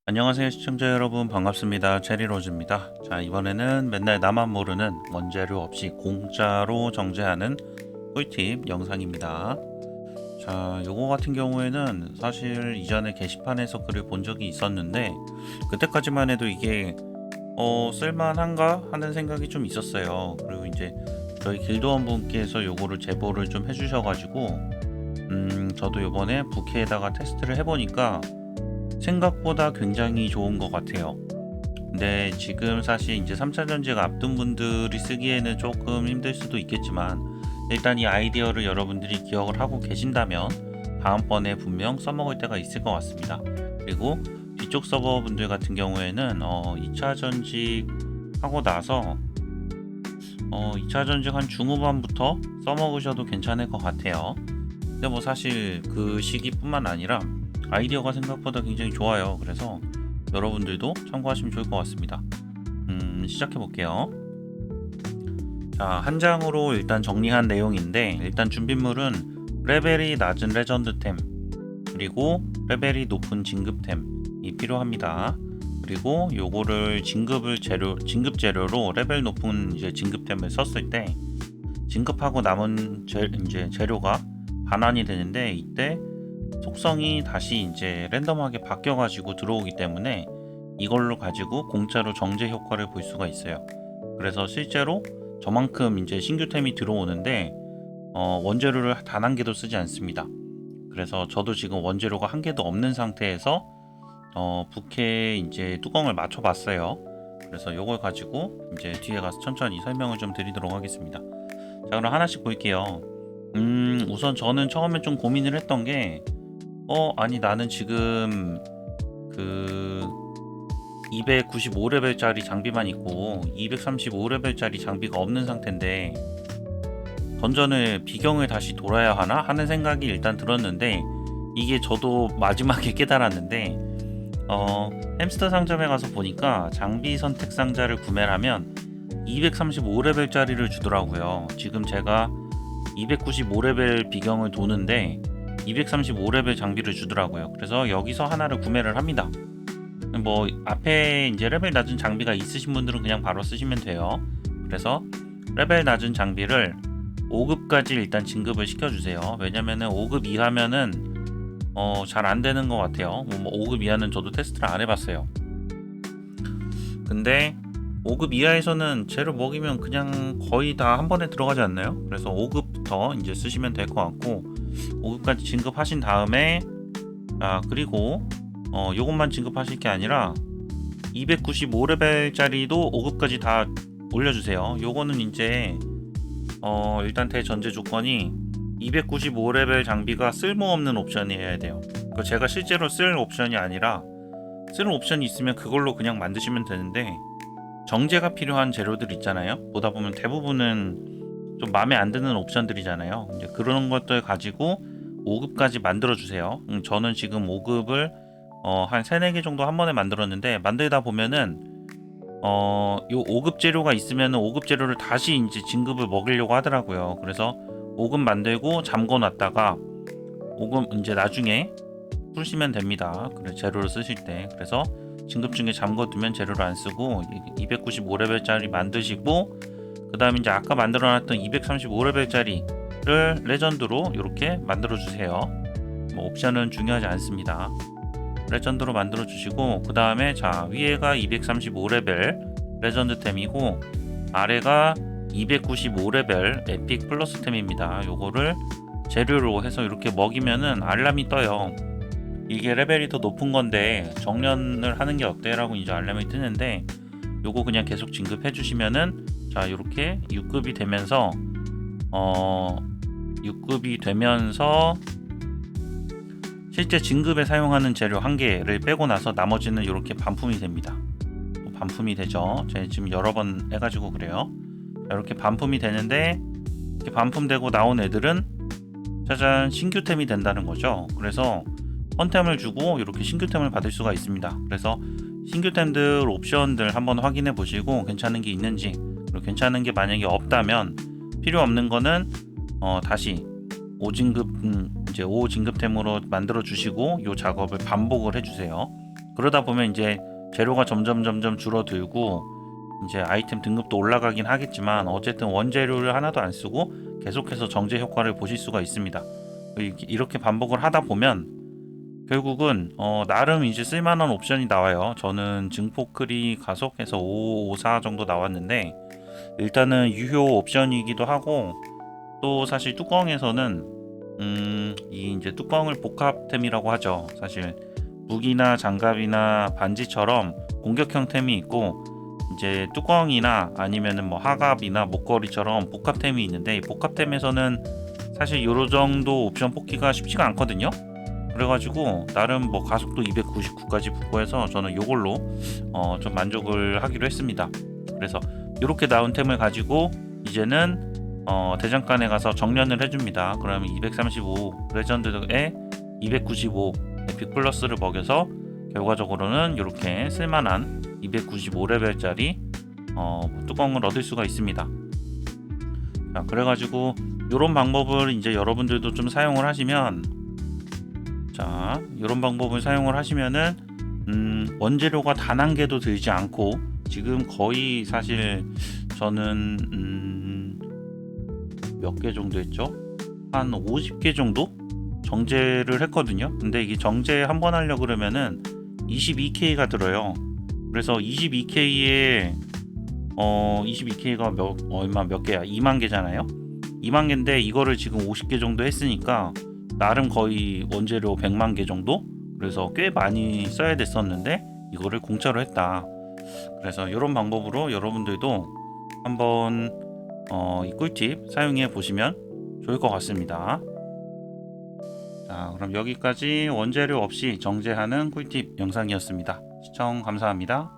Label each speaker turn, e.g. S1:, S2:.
S1: 안녕하세요 시청자 여러분, 반갑습니다. 체리로즈입니다. 자, 이번에는 맨날 나만 모르는 원재료 없이 공짜로 정제하는 꿀팁 영상입니다. 자, 요거 같은 경우에는 사실 이전에 게시판에서 글을 본 적이 있었는데 그때까지만 해도 이게 쓸만한가 하는 생각이 좀 있었어요. 그리고 이제 저희 길드원 분께서 요거를 제보를 좀 해주셔가지고 저도 요번에 부캐에다가 테스트를 해보니까 생각보다 굉장히 좋은 것 같아요. 근데 지금 사실 이제 3차 전지가 앞둔 분들이 쓰기에는 조금 힘들 수도 있겠지만, 일단 이 아이디어를 여러분들이 기억을 하고 계신다면 다음번에 분명 써먹을 때가 있을 것 같습니다. 그리고 뒤쪽 서버 분들 같은 경우에는 2차 전직 하고 나서 2차 전직 한 중후반부터 써먹으셔도 괜찮을 것 같아요. 근데 뭐 사실 그 시기뿐만 아니라 아이디어가 생각보다 굉장히 좋아요. 그래서 여러분들도 참고하시면 좋을 것 같습니다. 시작해 볼게요. 자, 한 장으로 일단 정리한 내용인데, 일단 준비물은 레벨이 낮은 레전드템, 그리고 레벨이 높은 진급템이 필요합니다. 그리고 요거를 진급 재료로 레벨 높은 이제 진급템을 썼을 때 진급하고 남은 이제 재료가 반환이 되는데, 이때 속성이 다시 이제 랜덤하게 바뀌어가지고 들어오기 때문에 이걸로 가지고 공짜로 정제 효과를 볼 수가 있어요. 그래서 실제로 저만큼 이제 신규템이 들어오는데 원재료를 단 한 개도 쓰지 않습니다. 그래서 저도 지금 원재료가 한 개도 없는 상태에서 부캐 이제 뚜껑을 맞춰봤어요. 그래서 이걸 가지고 이제 뒤에 가서 천천히 설명을 좀 드리도록 하겠습니다. 자, 그럼 하나씩 볼게요. 우선 저는 처음에 좀 고민을 했던 게 아니 나는 지금 그 295레벨짜리 장비만 있고 235레벨짜리 장비가 없는 상태인데 던전을 비경을 다시 돌아야 하나 하는 생각이 일단 들었는데, 이게 저도 마지막에 깨달았는데 햄스터 상점에 가서 보니까 장비 선택 상자를 구매를 하면 235레벨짜리를 주더라고요. 지금 제가 295레벨 비경을 도는데 235레벨 장비를 주더라고요. 그래서 여기서 하나를 구매를 합니다. 뭐 앞에 이제 레벨 낮은 장비가 있으신 분들은 그냥 바로 쓰시면 돼요. 그래서 레벨 낮은 장비를 5급까지 일단 진급을 시켜주세요. 왜냐면은 5급 이하면은 잘 안되는 것 같아요. 뭐 5급 이하는 저도 테스트를 안 해봤어요. 근데 5급 이하에서는 재료 먹이면 그냥 거의 다 한 번에 들어가지 않나요? 그래서 5급부터 이제 쓰시면 될 것 같고, 5급까지 진급하신 다음에 그리고 요것만 진급하실 게 아니라 295레벨짜리도 5급까지 다 올려주세요. 요거는 이제 일단 대전제 조건이 295레벨 장비가 쓸모없는 옵션이어야 돼요. 제가 실제로 쓸 옵션이 아니라, 쓸 옵션이 있으면 그걸로 그냥 만드시면 되는데, 정제가 필요한 재료들 있잖아요. 보다 보면 대부분은 좀 마음에 안 드는 옵션들이잖아요. 이제 그런 것들 가지고 5급까지 만들어 주세요. 저는 지금 5급을 한 3, 4개 정도 한 번에 만들었는데, 만들다 보면은 요 5급 재료가 있으면 5급 재료를 다시 이제 진급을 먹이려고 하더라고요. 그래서 5급 만들고 잠궈 놨다가 5급 이제 나중에 푸시면 됩니다. 그래, 재료를 쓰실 때. 그래서 진급 중에 잠궈두면 재료를 안 쓰고 295레벨짜리 만드시고, 그 다음에 이제 아까 만들어놨던 235레벨짜리를 레전드로 이렇게 만들어주세요. 뭐 옵션은 중요하지 않습니다. 레전드로 만들어주시고, 그 다음에 자, 위에가 235레벨 레전드템이고 아래가 295레벨 에픽 플러스템입니다. 요거를 재료로 해서 이렇게 먹이면은 알람이 떠요. 이게 레벨이 더 높은 건데 정년을 하는 게 어때? 라고 이제 알람이 뜨는데, 요거 그냥 계속 진급해 주시면은 자, 요렇게 6급이 되면서 6급이 되면서 실제 진급에 사용하는 재료 1개를 빼고 나서 나머지는 이렇게 반품이 됩니다. 반품이 되죠. 제가 지금 여러 번 해가지고 그래요. 이렇게 반품이 되는데, 이렇게 반품되고 나온 애들은 짜잔 신규템이 된다는 거죠. 그래서 헌템을 주고 이렇게 신규템을 받을 수가 있습니다. 그래서 신규템들 옵션들 한번 확인해 보시고 괜찮은 게 있는지, 그리고 괜찮은 게 만약에 없다면 필요 없는 거는 다시 5진급 이제 5진급템으로 만들어 주시고 이 작업을 반복을 해 주세요. 그러다 보면 이제 재료가 점점 줄어들고 이제 아이템 등급도 올라가긴 하겠지만 어쨌든 원재료를 하나도 안 쓰고 계속해서 정제 효과를 보실 수가 있습니다. 이렇게 반복을 하다 보면 결국은 나름 이제 쓸만한 옵션이 나와요. 저는 증폭크리 가속해서 554 정도 나왔는데 일단은 유효 옵션이기도 하고 또 사실 뚜껑에서는 이 이제 뚜껑을 복합템이라고 하죠. 사실 무기나 장갑이나 반지처럼 공격형 템이 있고 이제 뚜껑이나 아니면은 뭐 하갑이나 목걸이처럼 복합템이 있는데 이 복합템에서는 사실 요로 정도 옵션 뽑기가 쉽지가 않거든요. 그래가지고 나름 뭐 가속도 299까지 붙고 해서 저는 요걸로 좀 만족을 하기로 했습니다. 그래서 이렇게 나온 템을 가지고 이제는 대장간에 가서 정련을 해줍니다. 그러면 235 레전드에 295 에픽 플러스를 먹여서 결과적으로는 이렇게 쓸만한 295레벨짜리 뚜껑을 얻을 수가 있습니다. 자, 그래가지고 이런 방법을 이제 여러분들도 좀 사용을 하시면, 자, 이런 방법을 사용을 하시면은 원재료가 단 한 개도 들지 않고 지금 거의 사실 저는 몇 개 정도 했죠? 한 50개 정도 정제를 했거든요. 근데 이게 정제 한번 하려고 그러면은 22K가 들어요. 그래서 22K에 22K가 얼마 몇 개야? 2만 개잖아요. 2만 개인데 이거를 지금 50개 정도 했으니까 나름 거의 원재료 100만 개 정도? 그래서 꽤 많이 써야 됐었는데 이거를 공짜로 했다. 그래서 이런 방법으로 여러분들도 한번 이 꿀팁 사용해 보시면 좋을 것 같습니다. 자, 그럼 여기까지 원재료 없이 정제하는 꿀팁 영상이었습니다. 시청 감사합니다.